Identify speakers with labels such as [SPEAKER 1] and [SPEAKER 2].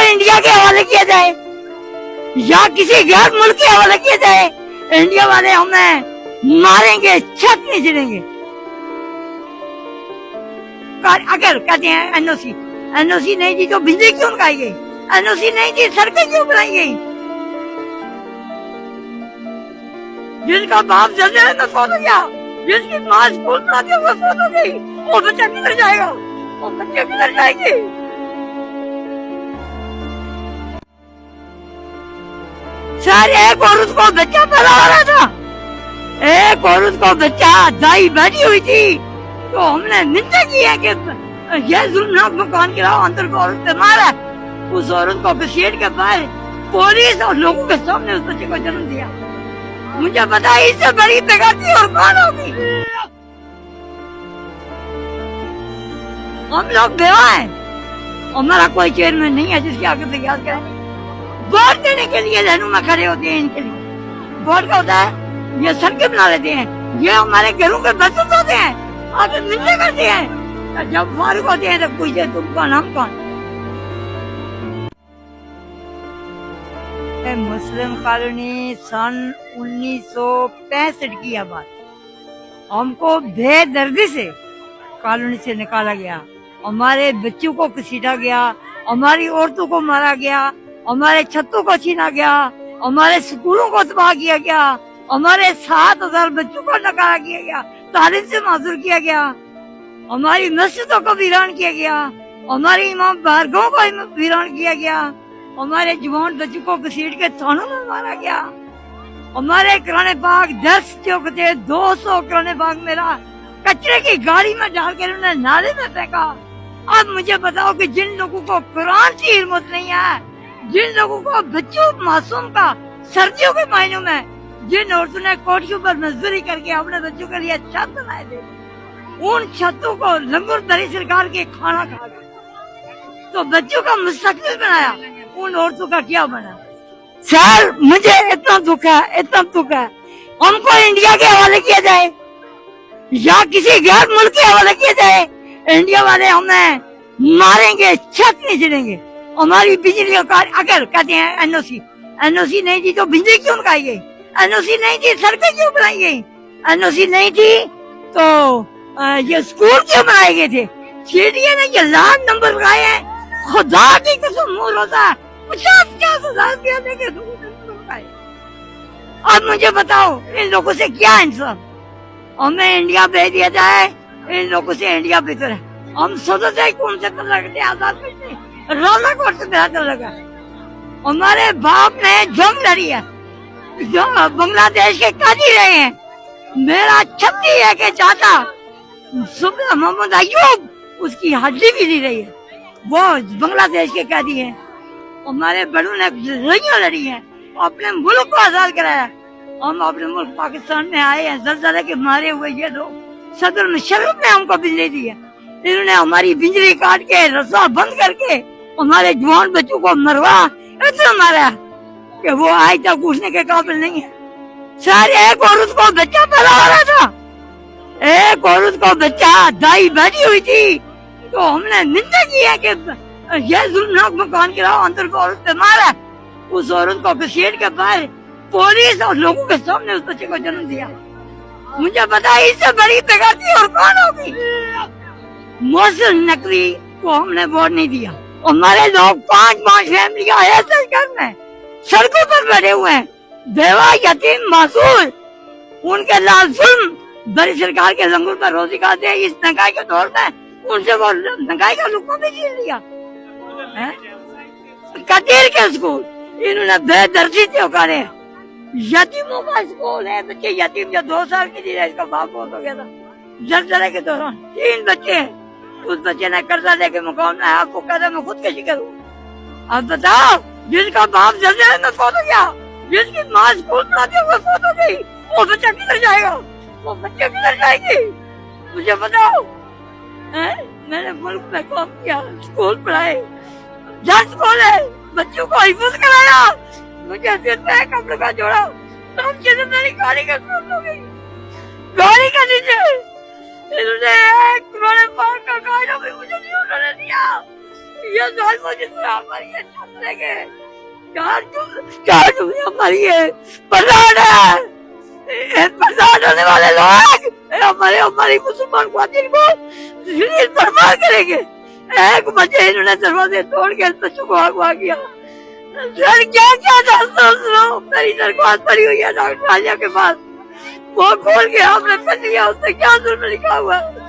[SPEAKER 1] India के हवाले किया जाए या किसी गैर मुल्क के हवाले किया जाए, इंडिया वाले हमें मारेंगे, छत नहीं चलेंगे। अगर कहते हैं एनओसी नहीं दी तो बिजली क्यों लगाई गई, एनओसी नहीं दी सड़कें क्यों बनाई गई। जिसका बाप जल्दी में फोन हो गया, जिसकी माँ स्कूल पढ़ाती है वो फोन हो गई, वो बच्चा किधर जाएगा, वो बच्चे किधर जाएंगे। सर एक औरत को बच्चा पैदा हो रहा था, एक औरत को बच्चा दाई बैठी हुई थी, तो हमने निंदा की है कि यह जुल्मनाक मकान गिराओ, अंदर को औरत बीमार है। उस औरत को घसीट के बाहर पुलिस और लोगों के सामने उस बच्चे को जन्म दिया। मुझे पता है इससे बड़ी बेगाती और कौन होगी। हम लोग बेवा हैं, हमारा कोई चेयरमैन नहीं है जिसके आगे से याद करें। वोट देने के लिए लाइनों में खड़े होते हैं, इनके लिए वोट का होता है, ये सड़कें बना लेते हैं, ये हमारे घरों के बर्तन होते हैं, आगे मिलने करते हैं। जब फारूक होते हैं तो पूछते तुम कौन हम कौन। मुस्लिम कॉलोनी सन 1965 की बात, हमको बेदर्दी से कॉलोनी से निकाला गया, हमारे बच्चों को घसीटा गया, हमारी औरतों को मारा गया, हमारे छतों को छीना गया, हमारे स्कूलों को तबाह किया गया, हमारे 7,000 बच्चों को नकारा किया गया, तालीम से माजूर किया गया, हमारी मस्जिदों को वीरान किया गया, हमारी इमाम बारगाहों को वीरान किया गया, हमारे जवान बच्चों को घसीट के थानों में मारा गया, हमारे कुरान पाक 10 चौकते 200 कुरान पाक मेरा कचरे की गाड़ी में डाल कर उन्हें नाले में फेंका। अब मुझे बताओ कि जिन लोगों को कुरान की हिम्मत नहीं है, जिन लोगों को बच्चों मासूम का सर्दियों के महीनों में जिन औरतों ने कोठियों पर मजदूरी करके अपने बच्चों के लिए छत बनाए थे, उन छतों को लंगर दरी सरकार के खाना खा गए, तो बच्चों का मुस्तकबिल बनाया, उन औरतों का क्या बना। सर मुझे इतना दुख है, इतना दुख है, हमको इंडिया के हवाले किया जाए या किसी गैर मुल्क के हवाले किया जाए, इंडिया वाले हमें मारेंगे, छत नहीं चलेंगे। हमारी बिजली का अगर कहते हैं एनओसी नहीं दी तो बिजली क्यों लगाई गई, एनओसी नहीं दी सड़कें क्यों बनाई गई, एनओसी नहीं थी तो ये स्कूल क्यों बनाए गए थे, सीडीए ने ये लाख नंबर लगाए हैं, खुदा की कसम मोर होता है 50,000 देके। अब मुझे बताओ इन लोगों से क्या इंसाफ, हमें इंडिया भेज दिया जाए, इन लोगों से इंडिया बेहतर है। हम सोचते हैं कौन से कर लगते आजाद करते रोला कोट से बेहतर लगा। हमारे बाप ने जंग लड़ी है, जो बांग्लादेश के काजी रहे हैं, मेरा 36 है के चाचा सुबह मोहम्मद अयूब उसकी हड्डी भी नहीं रही है, वो बांग्लादेश के कैदी हैं। हमारे बड़ों ने लड़ाइयाँ लड़ी हैं, अपने मुल्क को आजाद कराया। हम अपने मुल्क पाकिस्तान में आए हैं, जलजले के मारे हुए ये लोग, सदर मुशर्रफ ने हमको बिजली दी है, इन्होंने हमारी बिजली काट के रस्सा बंद करके हमारे जवान बच्चों को मरवा इतना मारा कि वो आज तक उठने के काबिल नहीं है। सर एक औरत को बच्चा पैदा हो रहा था, एक औरत को बच्चा दाई बैठी हुई थी, तो हमने निंदा की है कि यह जुल्मनाक मकान गिराओ, अंदर को औरत बीमार है। उस औरत को घसीट के बाहर पुलिस और लोगों के सामने उस बच्चे को जन्म दिया। मुझे पता है इससे बड़ी बेगाती और कौन होगी। मोहसिन नकवी को हमने वोट नहीं दिया, हमारे लोग 5-5 फैमिलियां ऐसे घर में सड़कों पर बैठे हुए हैं, बेवा यतीम मासूर, उनके लाल जुल्म बड़ी सरकार के लंगर पर रोजी खाते हैं। इस महंगाई के दौर में उनसे वो महंगाई का लुत्फ भी छीन लिया। कदीर के स्कूल इन्होंने बेदर्दी से उखाड़े, यतीमों का स्कूल है, बच्चे यतीम जो 2 साल की थी इसका बाप बहुत हो गया था जलजले के दौरान, 3 बच्चे हैं। उस बच्चे ने कर्जा लेके मुकाम में आपको कहता मैं खुदकशी करूँ। अब बताओ जिसका बाप जलजले में फौत हो गया, जिसकी माँ स्कूल पढ़ाती है वो फौत हो गई, वो बच्चा किधर जाएगा, वो बच्चे किधर जाएंगे। मुझे बताओ मैंने मुल्क में काम किया, स्कूल पढ़ाए, 10 खोले, बच्चों को हिफाजत कराया, मुझे फिर मैं कपड़े का जोड़ा, तब जब मेरी गाड़ी का खून हो गई, गाड़ी का नीचे इन्होंने कुरान पाक का कायदा भी मुझे नहीं उन्होंने दिया, یہ ظالموں جس طرح ہماری یہ چھپرے کے چار ڈوبیاں مری ہے پردھان ہے پردھان ہونے والے لوگ ہماری مسلمان خواتین کو ذلیل برباد کریں گے. ایک بچے انہوں نے دروازے توڑ کے بچوں کو اغوا کیا. سر کیا سوچ رہا ہوں, میری درخواست پڑی ہوئی ہے ڈاکٹر عالیہ کے پاس, وہ کھول کے آپ نے پڑھ لیا اس سے کیا ظلم لکھا ہوا ہے.